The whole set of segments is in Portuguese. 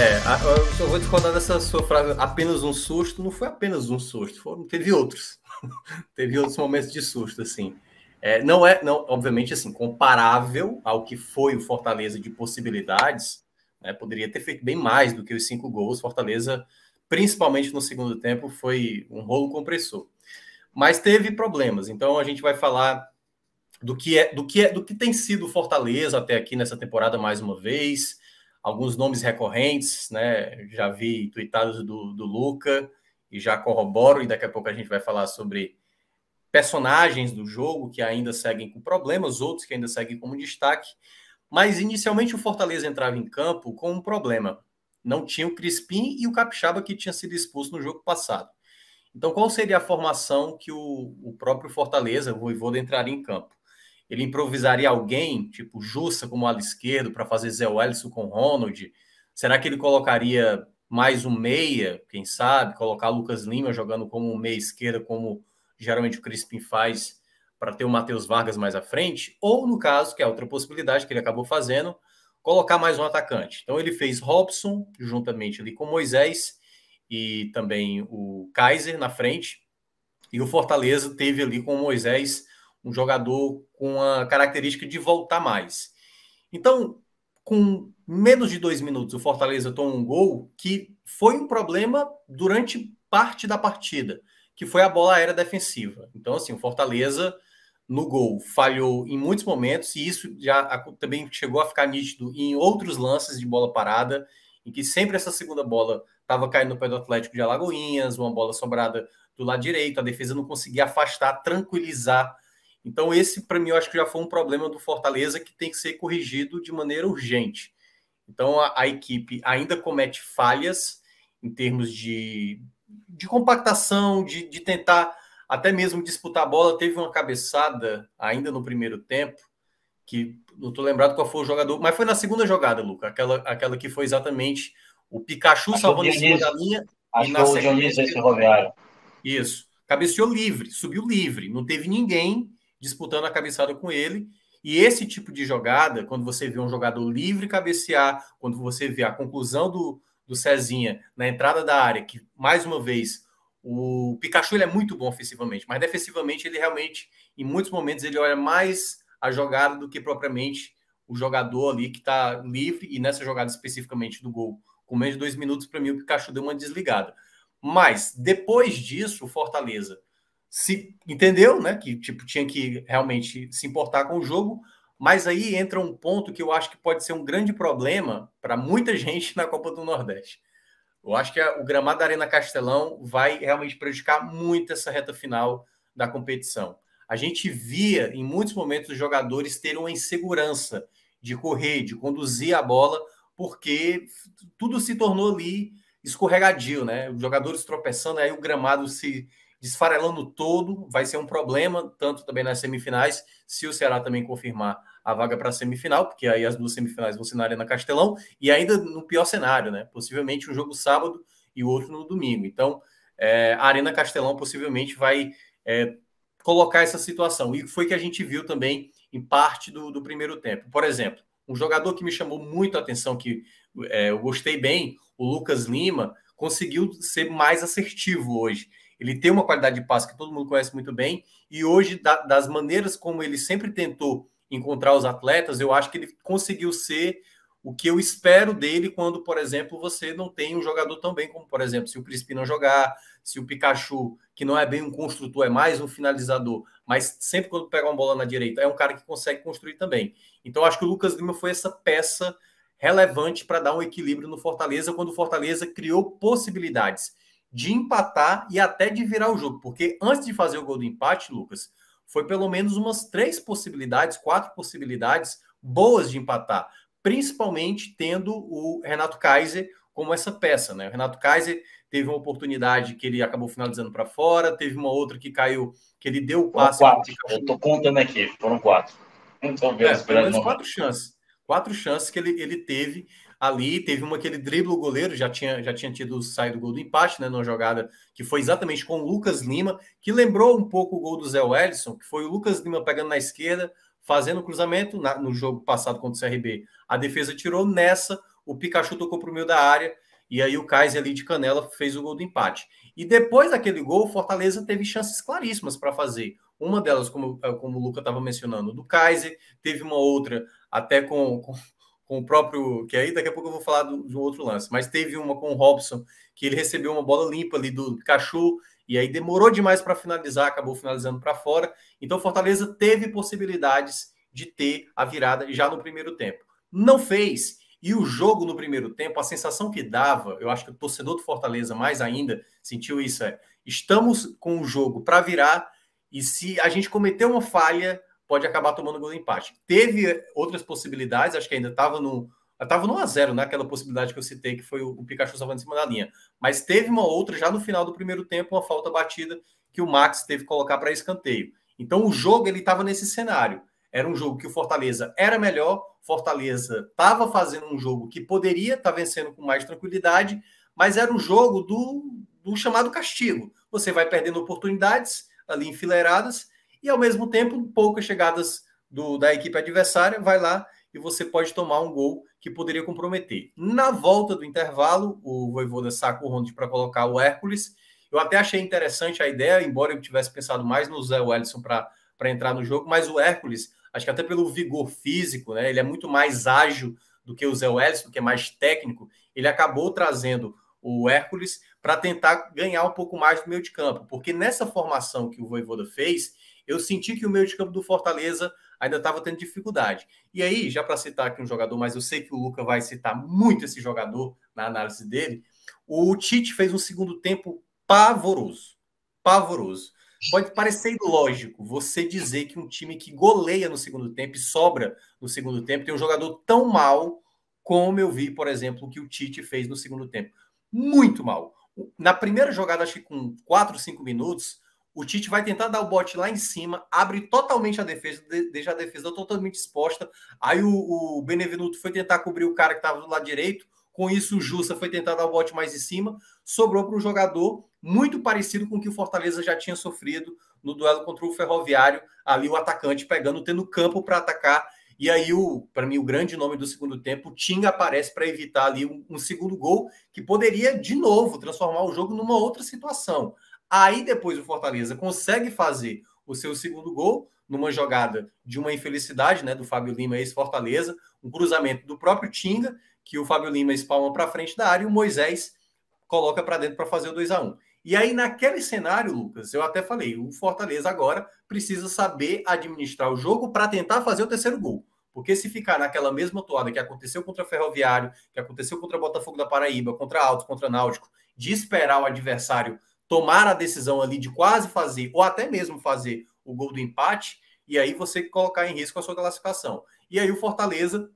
Eu só vou discordar dessa sua frase, apenas um susto. Não foi apenas um susto, teve outros. Teve outros momentos de susto, assim. Não, obviamente, assim, comparável ao que foi o Fortaleza de possibilidades, né, poderia ter feito bem mais do que os 5 gols. Fortaleza, principalmente no segundo tempo, foi um rolo compressor. Mas teve problemas, então a gente vai falar do que tem sido o Fortaleza até aqui nessa temporada mais uma vez, alguns nomes recorrentes, né? Já vi tuitados do Luca e já corroboro, e daqui a pouco a gente vai falar sobre personagens do jogo que ainda seguem com problemas, outros que ainda seguem como destaque. Mas inicialmente o Fortaleza entrava em campo com um problema. Não tinha o Crispim e o Capixaba, que tinha sido expulso no jogo passado. Então, qual seria a formação que o próprio Fortaleza, o Vojvoda, entraria em campo? Ele improvisaria alguém, tipo Jussa como ala esquerdo, para fazer Zé Wellison com Ronald? Será que ele colocaria mais um meia, quem sabe? Colocar Lucas Lima jogando como um meia esquerda, como geralmente o Crispim faz, para ter o Matheus Vargas mais à frente? Ou, no caso, que é outra possibilidade que ele acabou fazendo, colocar mais um atacante. Então, ele fez Robson, juntamente ali com Moisés, e também o Kaiser na frente, e o Fortaleza teve ali com o Moisés um jogador com a característica de voltar mais. Então, com menos de 2 minutos, o Fortaleza toma um gol que foi um problema durante parte da partida, que foi a bola aérea defensiva. Então, assim, o Fortaleza no gol falhou em muitos momentos, e isso já também chegou a ficar nítido em outros lances de bola parada, em que sempre essa segunda bola estava caindo no pé do Atlético de Alagoinhas, uma bola sobrada do lado direito, a defesa não conseguia afastar, tranquilizar. Então, esse, para mim, eu acho que já foi um problema do Fortaleza que tem que ser corrigido de maneira urgente. Então, a equipe ainda comete falhas em termos de compactação, de tentar até mesmo disputar a bola. Teve uma cabeçada ainda no primeiro tempo, que não estou lembrado qual foi o jogador, mas foi na segunda jogada, Luca, aquela que foi exatamente o Pikachu salvando em cima da linha e Acho que na o Dionísio sequência... esse Ferroviário. Isso. Cabeceou livre, subiu livre. Não teve ninguém disputando a cabeçada com ele. E esse tipo de jogada, quando você vê um jogador livre cabecear, quando você vê a conclusão do Cezinha na entrada da área, que, mais uma vez, o Pikachu ele é muito bom ofensivamente, mas defensivamente ele realmente, em muitos momentos, ele olha mais a jogada do que propriamente o jogador ali que está livre. E nessa jogada especificamente do gol, com menos de 2 minutos, para mim, o Pikachu deu uma desligada. Mas depois disso, o Fortaleza se entendeu, né? Que tipo tinha que realmente se importar com o jogo. Mas aí entra um ponto que eu acho que pode ser um grande problema para muita gente na Copa do Nordeste. Eu acho que o gramado da Arena Castelão vai realmente prejudicar muito essa reta final da competição. A gente via em muitos momentos os jogadores terem uma insegurança de correr, de conduzir a bola, porque tudo se tornou ali escorregadio, né? Os jogadores tropeçando, aí o gramado se desfarelando todo, vai ser um problema, tanto também nas semifinais, se o Ceará também confirmar a vaga para a semifinal, porque aí as duas semifinais vão ser na Arena Castelão, e ainda no pior cenário, né? Possivelmente um jogo sábado e o outro no domingo. Então, a Arena Castelão possivelmente vai colocar essa situação. E foi que a gente viu também em parte do primeiro tempo. Por exemplo, um jogador que me chamou muito a atenção, que eu gostei bem, o Lucas Lima, conseguiu ser mais assertivo hoje. Ele tem uma qualidade de passe que todo mundo conhece muito bem, e hoje, das maneiras como ele sempre tentou encontrar os atletas, eu acho que ele conseguiu ser o que eu espero dele quando, por exemplo, você não tem um jogador tão bem como, por exemplo, se o Crispim não jogar, se o Pikachu, que não é bem um construtor, é mais um finalizador, mas sempre quando pega uma bola na direita, é um cara que consegue construir também. Então, acho que o Lucas Lima foi essa peça relevante para dar um equilíbrio no Fortaleza, quando o Fortaleza criou possibilidades de empatar e até de virar o jogo, porque antes de fazer o gol do empate, Lucas, foi pelo menos umas 3 possibilidades, 4 possibilidades boas de empatar, principalmente tendo o Renato Kaiser como essa peça, né? O Renato Kaiser teve uma oportunidade que ele acabou finalizando para fora, teve uma outra que caiu, que ele deu o passe. Foram 4, eu estou contando aqui, foram 4. Então, pelo menos 4 chances. 4 chances que ele teve ali. Teve uma que ele dribla o goleiro, já tinha tido saído o gol do empate, né? Numa jogada que foi exatamente com o Lucas Lima, que lembrou um pouco o gol do Zé Wellison, que foi o Lucas Lima pegando na esquerda, fazendo o cruzamento no jogo passado contra o CRB. A defesa tirou nessa. o Pikachu tocou para o meio da área, e aí o Kaiser ali de canela fez o gol do empate. E depois daquele gol, o Fortaleza teve chances claríssimas para fazer. Uma delas, como o Luca estava mencionando, do Kaiser, teve uma outra até com o próprio, que aí daqui a pouco eu vou falar de um outro lance, mas teve uma com o Robson, que ele recebeu uma bola limpa ali do Pikachu, e aí demorou demais para finalizar, acabou finalizando para fora. Então, Fortaleza teve possibilidades de ter a virada já no primeiro tempo. Não fez. E o jogo no primeiro tempo, a sensação que dava, eu acho que o torcedor do Fortaleza mais ainda sentiu isso, estamos com o jogo para virar, e se a gente cometer uma falha, pode acabar tomando gol de empate. Teve outras possibilidades, acho que ainda estava no 1-0, né? Aquela possibilidade que eu citei, que foi o Pikachu salvando em cima da linha. Mas teve uma outra já no final do primeiro tempo, uma falta batida que o Max teve que colocar para escanteio. Então o jogo ele estava nesse cenário. Era um jogo que o Fortaleza era melhor, Fortaleza estava fazendo um jogo que poderia estar vencendo com mais tranquilidade, mas era um jogo do chamado castigo. Você vai perdendo oportunidades ali enfileiradas e, ao mesmo tempo, poucas chegadas da equipe adversária, vai lá e você pode tomar um gol que poderia comprometer. Na volta do intervalo, o Vojvoda saca o Ronald para colocar o Hércules. Eu até achei interessante a ideia, embora eu tivesse pensado mais no Zé Wellison para entrar no jogo, mas o Hércules, acho que até pelo vigor físico, né, ele é muito mais ágil do que o Zé Wellison, que é mais técnico, ele acabou trazendo o Hércules para tentar ganhar um pouco mais do meio de campo, porque nessa formação que o Vojvoda fez, eu senti que o meio de campo do Fortaleza ainda estava tendo dificuldade. E aí, já para citar aqui um jogador, mas eu sei que o Luca vai citar muito esse jogador na análise dele, o Tite fez um segundo tempo pavoroso. Pavoroso. Pode parecer ilógico você dizer que um time que goleia no segundo tempo e sobra no segundo tempo tem um jogador tão mal como eu vi, por exemplo, o que o Tite fez no segundo tempo. Muito mal. Na primeira jogada, acho que com 4, 5 minutos, o Tite vai tentar dar o bote lá em cima, abre totalmente a defesa, deixa a defesa totalmente exposta. Aí o Benevenuto foi tentar cobrir o cara que estava do lado direito. Com isso, o Jussa foi tentar dar o bote mais em cima. Sobrou para um jogador muito parecido com o que o Fortaleza já tinha sofrido no duelo contra o Ferroviário. Ali o atacante pegando, tendo campo para atacar. E aí, para mim, o grande nome do segundo tempo, o Tinga aparece para evitar ali um segundo gol que poderia, de novo, transformar o jogo numa outra situação. Aí depois o Fortaleza consegue fazer o seu segundo gol numa jogada de uma infelicidade, né, do Fábio Lima, ex-Fortaleza, um cruzamento do próprio Tinga, que o Fábio Lima espalma para frente da área e o Moisés coloca para dentro para fazer o 2-1. E aí, naquele cenário, Lucas, eu até falei, o Fortaleza agora precisa saber administrar o jogo para tentar fazer o terceiro gol. Porque se ficar naquela mesma toada que aconteceu contra o Ferroviário, que aconteceu contra o Botafogo da Paraíba, contra Altos, contra Náutico, de esperar o adversário tomar a decisão ali de quase fazer, ou até mesmo fazer o gol do empate, e aí você colocar em risco a sua classificação. E aí o Fortaleza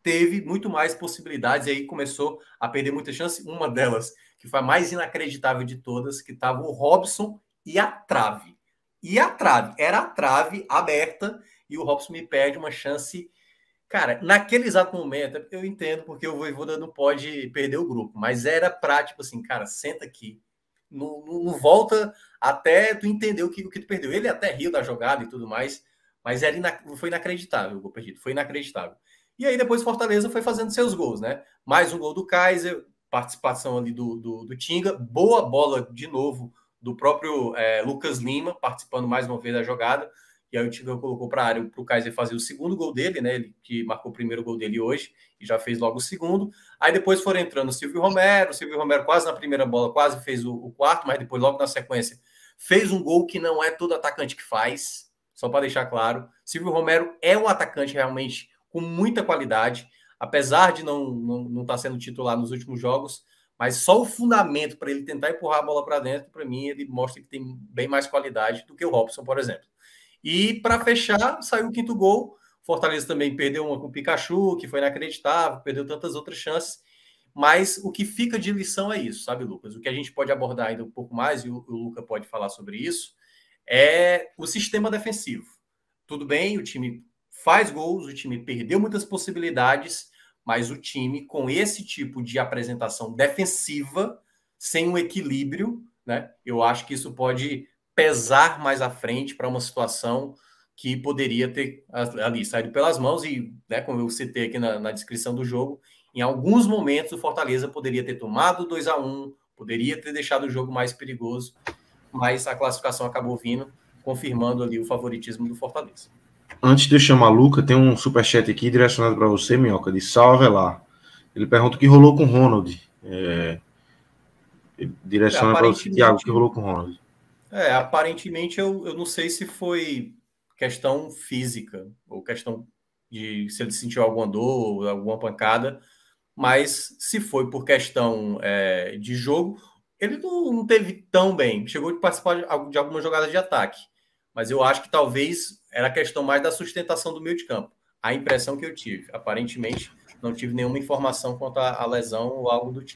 teve muito mais possibilidades, e aí começou a perder muita chance. Uma delas, que foi a mais inacreditável de todas, que estava o Robson e a trave. E a trave, era a trave aberta, e o Robson me perde uma chance. Cara, naquele exato momento, eu entendo porque o Vojvoda não pode perder o grupo, mas era pra, tipo assim, cara, senta aqui, não volta até tu entender o que tu perdeu. Ele até riu da jogada e tudo mais, mas foi inacreditável o gol perdido, foi inacreditável. E aí depois Fortaleza foi fazendo seus gols, né? Mais um gol do Kaiser, participação ali do Tinga, boa bola de novo do próprio Lucas Lima, participando mais uma vez da jogada. E aí o Tinga colocou para a área para o Kaiser fazer o segundo gol dele, né? Ele que marcou o primeiro gol dele hoje e já fez logo o segundo. Aí depois foram entrando o Silvio Romero quase na primeira bola, quase fez o quarto, mas depois logo na sequência fez um gol que não é todo atacante que faz, só para deixar claro. Silvio Romero é um atacante realmente com muita qualidade, apesar de não estar sendo titular nos últimos jogos, mas só o fundamento para ele tentar empurrar a bola para dentro, para mim, ele mostra que tem bem mais qualidade do que o Robson, por exemplo. E para fechar, saiu o quinto gol. Fortaleza também perdeu uma com o Pikachu, que foi inacreditável, perdeu tantas outras chances. Mas o que fica de lição é isso, sabe, Lucas? O que a gente pode abordar ainda um pouco mais, e o Luca pode falar sobre isso, é o sistema defensivo. Tudo bem, o time faz gols, o time perdeu muitas possibilidades, mas o time, com esse tipo de apresentação defensiva, sem um equilíbrio, né? Eu acho que isso pode pesar mais à frente para uma situação que poderia ter ali saído pelas mãos e, né, como eu citei aqui na descrição do jogo, Em alguns momentos, o Fortaleza poderia ter tomado 2-1, poderia ter deixado o jogo mais perigoso, mas a classificação acabou vindo, confirmando ali o favoritismo do Fortaleza. Antes de eu chamar a Luca, tem um superchat aqui direcionado para você, Minhoca, de Sal Avelar. Ele pergunta o que rolou com o Ronald. Direciona para você, Thiago, o que rolou com o Ronald. Aparentemente, eu não sei se foi questão física, ou questão de se ele sentiu alguma dor, alguma pancada, mas se foi por questão de jogo, ele não teve tão bem. Chegou a participar de algumas jogadas de ataque, mas eu acho que talvez era questão mais da sustentação do meio de campo. A impressão que eu tive. Aparentemente, não tive nenhuma informação quanto à lesão ou algo do tipo.